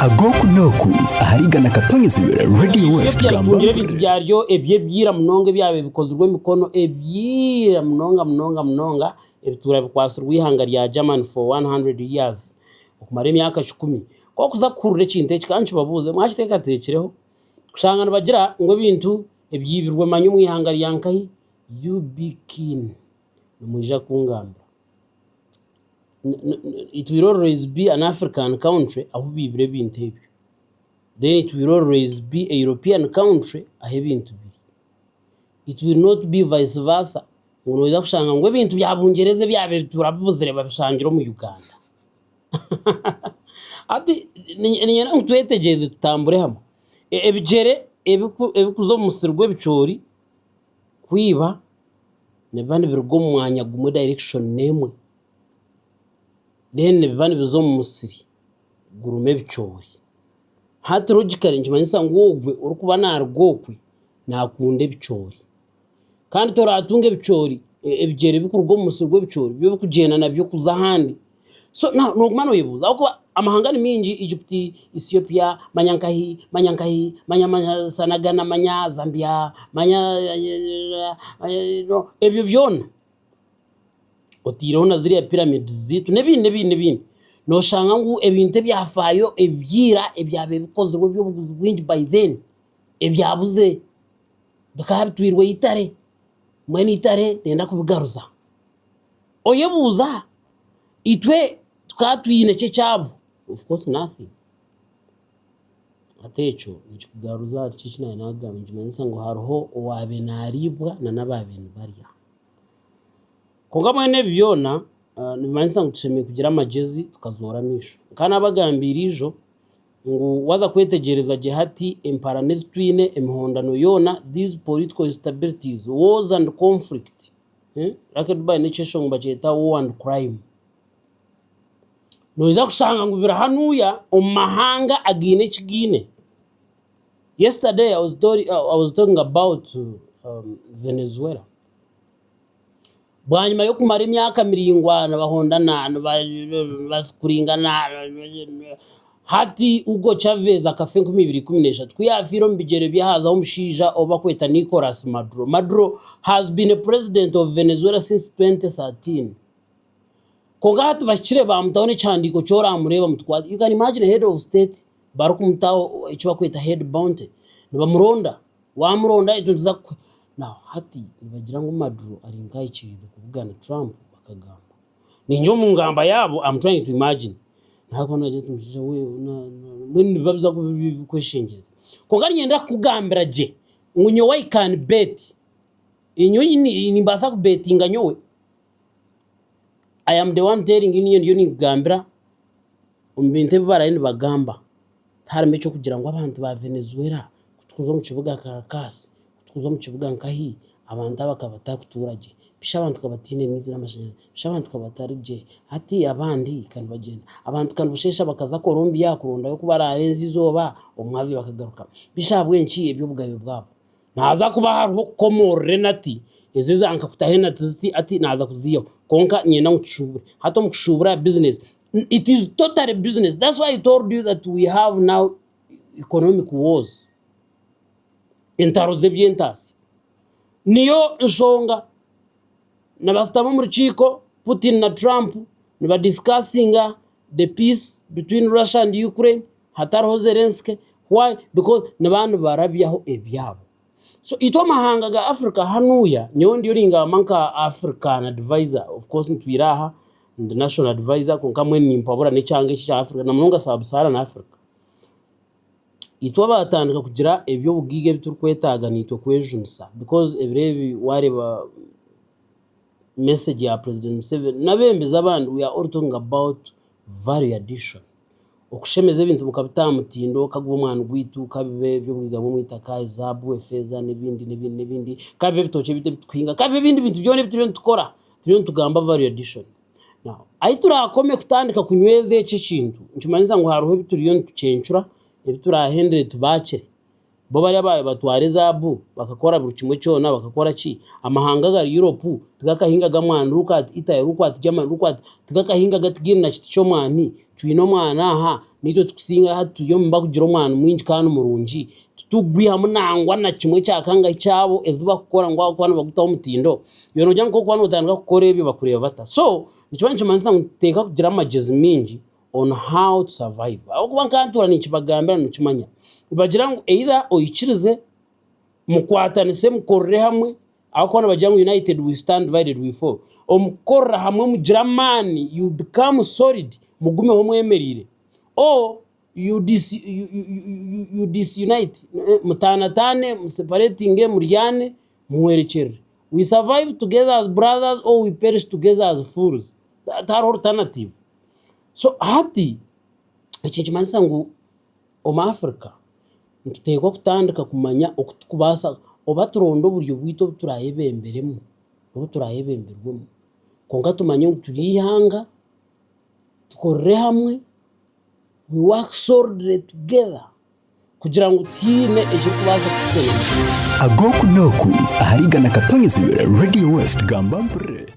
Agoku N'oku aharigana katongeza ibira Radio West gamba ibintu byaryo ebyebyira munonga byabe bikozwe mikono ebyira munonga ebituura bikwasirwa ihanga rya German for 100 years okumara emyaka 10 ko kuza kurure kinte kikanci babuze mwashiteka tekereho kushangana bagira ngo ibintu ebyibirwe manyu mu ihanga ryankahi you be keen numujja kungamba. It will always be an African country aho bibire bintu ebyo. Then it will always be a European country aho bintu biri. It will not be vice versa. Unoza kushanga ngo ibintu byabungereze byabe turabuzire babishangira mu Uganda. Ati ninyana utwetegeze tutambure hamwe. Ebigere ebikuzo musirwe bicori kwiba nebane birugo mu mwanya gumu direction nemwe. Then nebane bizo mu musiri gurume bicori. Hati logically njimanyisa ngogwe urukuba narugokwe nakunde bicori. Kandi toratunge bicori ebigere bikurgo mu musirwe bicori byo kugena nabyo kuza handi. So now no kumano yebuza uko amahanga ni mingi Egypt, Ethiopia, manyankahi, Sanagana, manya Zambia, no ebyo byona otirona ziriya pyramids zitu nebindi noshanga ngu ebintu byafayo ebyira ebyabe bikozwe byo bwingi by then ebyabuze bakabitwirwe itare mwene itare nenda kubigaruza oyebuza itwe tukatwine cye cyabo of course nothing atecho nikikugaruza cicina nagamba njimanisa ngo haroho owabe naribwa na nababene barya konga mwene byona nimanisa ngo tusheme kugira amagezi tukazora misho kana bagambirijo ngo waza kwetegereza gihati emparanezi twine emihondano yona these political instabilities wars and conflict racket by nature ngo bacheta war and crime noza kushanga ngo birahanuya omahanga agine kigine. Yesterday I was talking about Venezuela. Bwanyuma yo kumara imyaka miringwana bahondana baskuringana hati Hugo Chavez akafe 2013 twiyafiro mbigere byahaza umushija oba kweta Nicolas Maduro. Maduro has been a president of Venezuela since 2013. Kogatu bashire bamutawone cyandiko cyora mureba mutwazi. You can imagine a head of state barukumutaho icyo bakweta head bounty nibamuronda wamuronda itunza now hati nibagira ngo Maduro ari ngayikirize kuvugana Trump bakagamba ninjo mu ngamba yabo. I'm trying to imagine ntabwo naje tumjije we when babiza kweshingeza kogari nyenda kugambira je ngunyo I can bet inyo ni mbasa ku bettinga nyowe. I am the one telling you ni gambira umbinte barayini bagamba tarame cyo kugira ngo abantu ba Venezuela kutuzo mu kibuga Caracas kutuzo mu kibuga nkahi abantu abakabata kuturage bisha abantu kabatine mizi n'amashanyarazi bisha abantu kabatarije hati abandi kan bagenda abantu kan bushesha bakaza Colombia kurunda yo kubararenza izoba umwazi bakagaruka bisha bwenci ebyo bugabe bwabo naza kuba hariho komore nati eziza anka kutahena tiziti ati naza kuziyo konka nyena ngushubure hato mukushubura business. It is totally business. That's why I told you that we have now economic wars. Intaroze byentasi niyo nshonga nabastama mu rukiko Putin na Trump niba discussing the peace between Russia and Ukraine hatariho Zelensky. Why? Because nabantu barabyaho ebyabo. So ito mahanga ga Africa hanuya nyo ndiyo ringa manka African advisor of course ntwiraha the national advisor konka mweni nimpabura n'icyange cya Africa na munonga Sub-Saharan Africa ito batandika kugira ebyo bugige biturkwetaga nito kwejunsa because ebrebi wareba message ya President Museveni nabembeza abandi we are all talking about value addition okushemeza ibintu mukabitamutindo kagubo umwana gwitu kabibe byo bwigabo mwitaka izabu efeza nebindi kabibe bitoche bite bitwinga kabibe bindi bintu byone bitiriyo tukora turiyo tugamba value addition. Now aitura akome kutandika kunyweze cyo kintu nchimaniza ngo haruho bituriyo tucencura ebitura 100 tubacere bo bari abaye batware zabu bakakora buri kimwe cyona bakakora ki amahanga ga Europe tugakahinga ga mwana rukati itaye rukwati jama rukwati tugakahinga gatigina na kiti cyo mwani twino mwana aha nito tukusinga hatuyo mba kugira mwana mwinji kandi murunji tutugwiha munangwa na kimwe cyakanga cyabo ezuba gukora ngo akwana bagutaho mutindo yono jya nko kwana utandika gukora ibyo bakureba bata so nicyo manza nguteka kugira amagezi minji on how to survive aho kuba kantura ni kibagambira no kimanya bagira ngo either oyikirize mukwatanise mukorere hamwe aho kona bagira ngo united we stand divided we fall omukora hamwe mugira mani you become solid mugume ho mwemerire or you disunite mutanatane separating muryane muwerekere we survive together as brothers or we perish together as fools that are alternative so hati ikintu manisa ngo Africa ntutegwa kutandika kumanya okutukubasa obaturondo buryo bwito turayebemberemo obo turayebemberwemo konga tumanye turihanga tukorere hamwe we work solidly together kugira ngo tine eje kubasa kutera Agoku N'oku aharigana katongeza ibirori Radio West gamba mpre